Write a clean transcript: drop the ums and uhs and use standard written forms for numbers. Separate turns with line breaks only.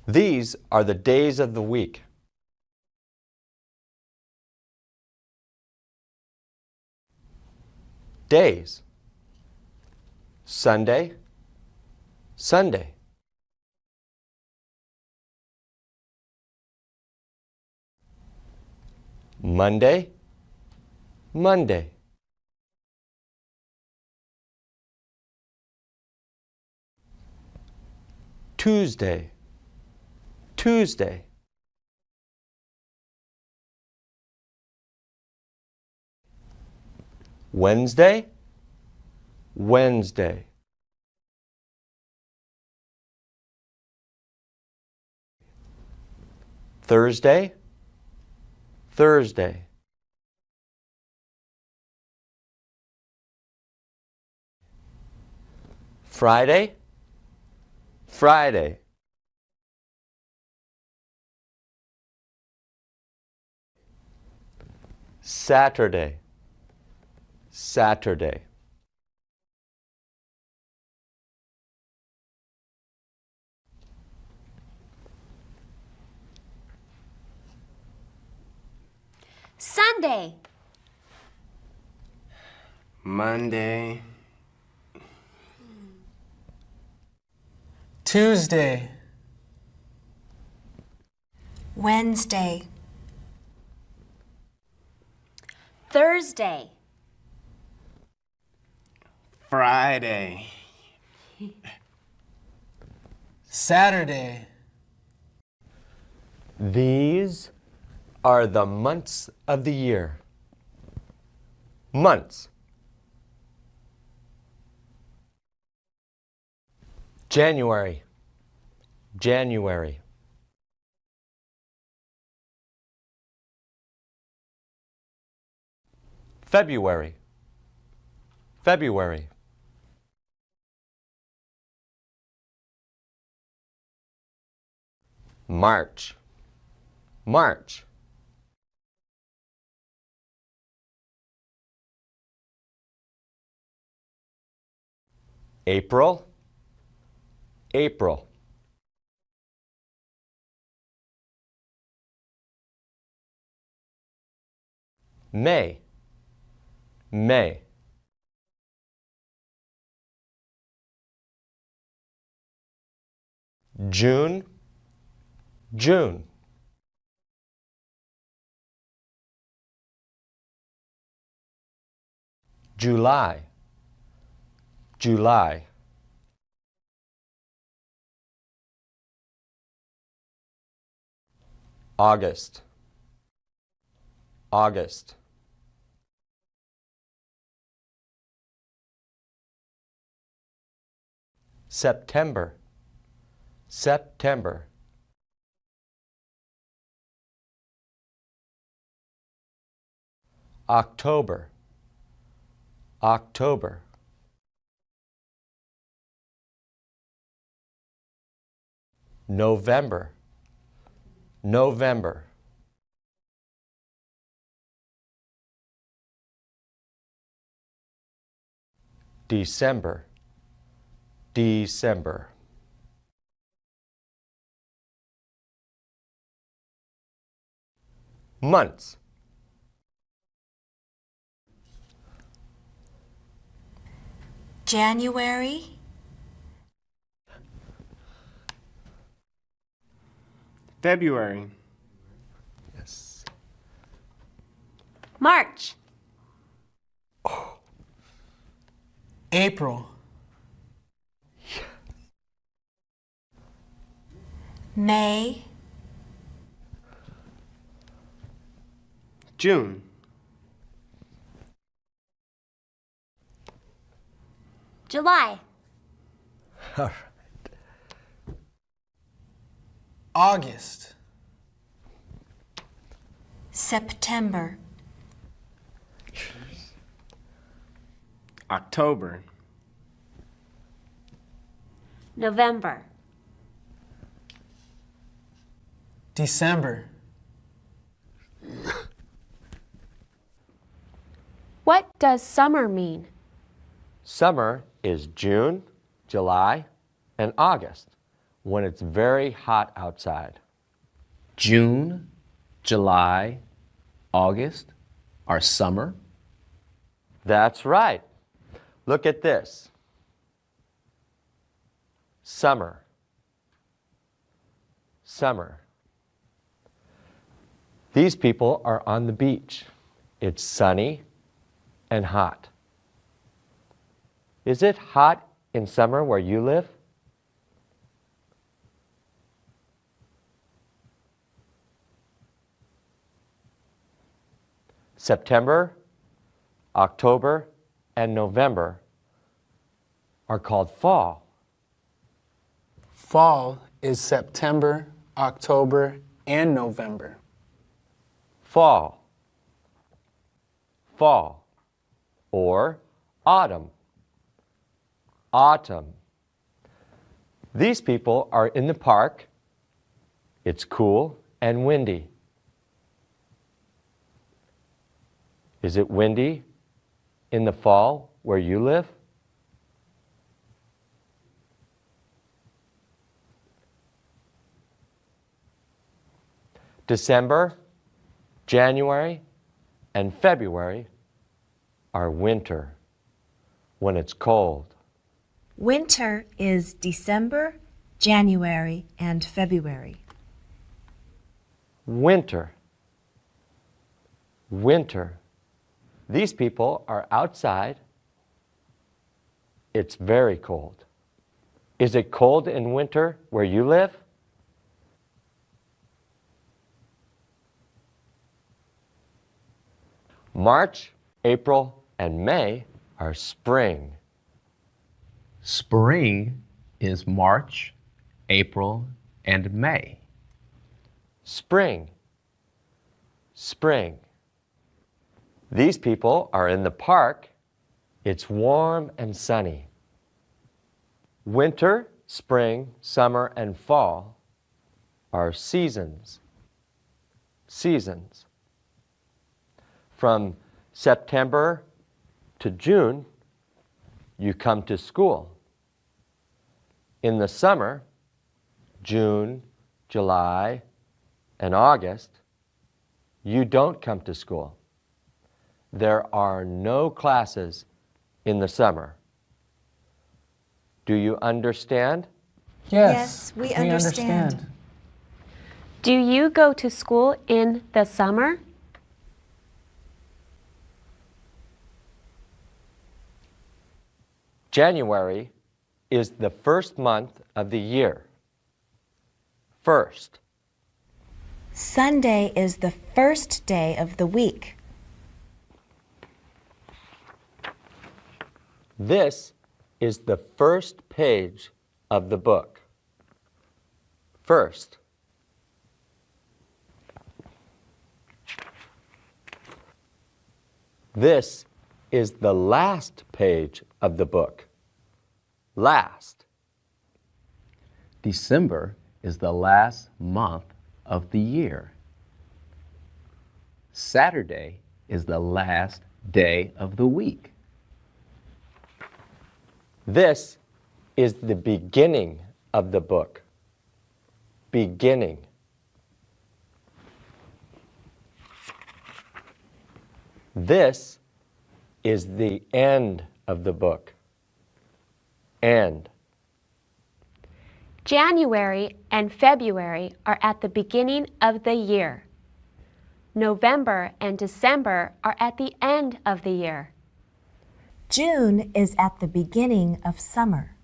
These are the days of the week. Days: Sunday, Sunday. Monday, Monday. Tuesday, Tuesday. Wednesday, Wednesday. Thursday, Thursday. Friday, Friday. Saturday, Saturday.
Sunday,
Monday,
Tuesday,
Wednesday,
Thursday,
Friday,
Saturday.
These are the months of the year. Months. January, January. February, February. March, March. April, April. May, May. June, June. July, July. August, August. September, September. October, October. November, November. December, December. Months.
January,
February,
Yes.
March,
April,
May,
June,
July,
All right.
August,
September,
October,
November,
December.
What does summer mean?
Summer is June, July, and August, when it's very hot outside.
June, July, August are summer.
That's right. Look at this. Summer. Summer. These people are on the beach. It's sunny and hot. Is it hot in summer where you live? September, October, and November are called fall.
Fall is September, October, and November.
Fall. Fall. Or autumn. Autumn. These people are in the park. It's cool and windy. Is it windy in the fall where you live? December, January, and February are winter, when it's cold.
Winter is December, January, and February.
Winter. Winter. These people are outside. It's very cold. Is it cold in winter where you live? March, April, and May are spring.
Spring is March, April, and May.
Spring. Spring. These people are in the park. It's warm and sunny. Winter, spring, summer, and fall are seasons. Seasons. From September to June, you come to school. In the summer, June, July, and August, you don't come to school. There are no classes in the summer. Do you understand?
Yes, we understand.
Do you go to school in the summer?
January is the first month of the year. First.
Sunday is the first day of the week.
This is the first page of the book. First. This is the last page of the book. Last.
December is the last month of the year. Saturday is the last day of the week.
This is the beginning of the book. Beginning. This is the end of the book. End.
January and February are at the beginning of the year. November and December are at the end of the year.
June is at the beginning of summer.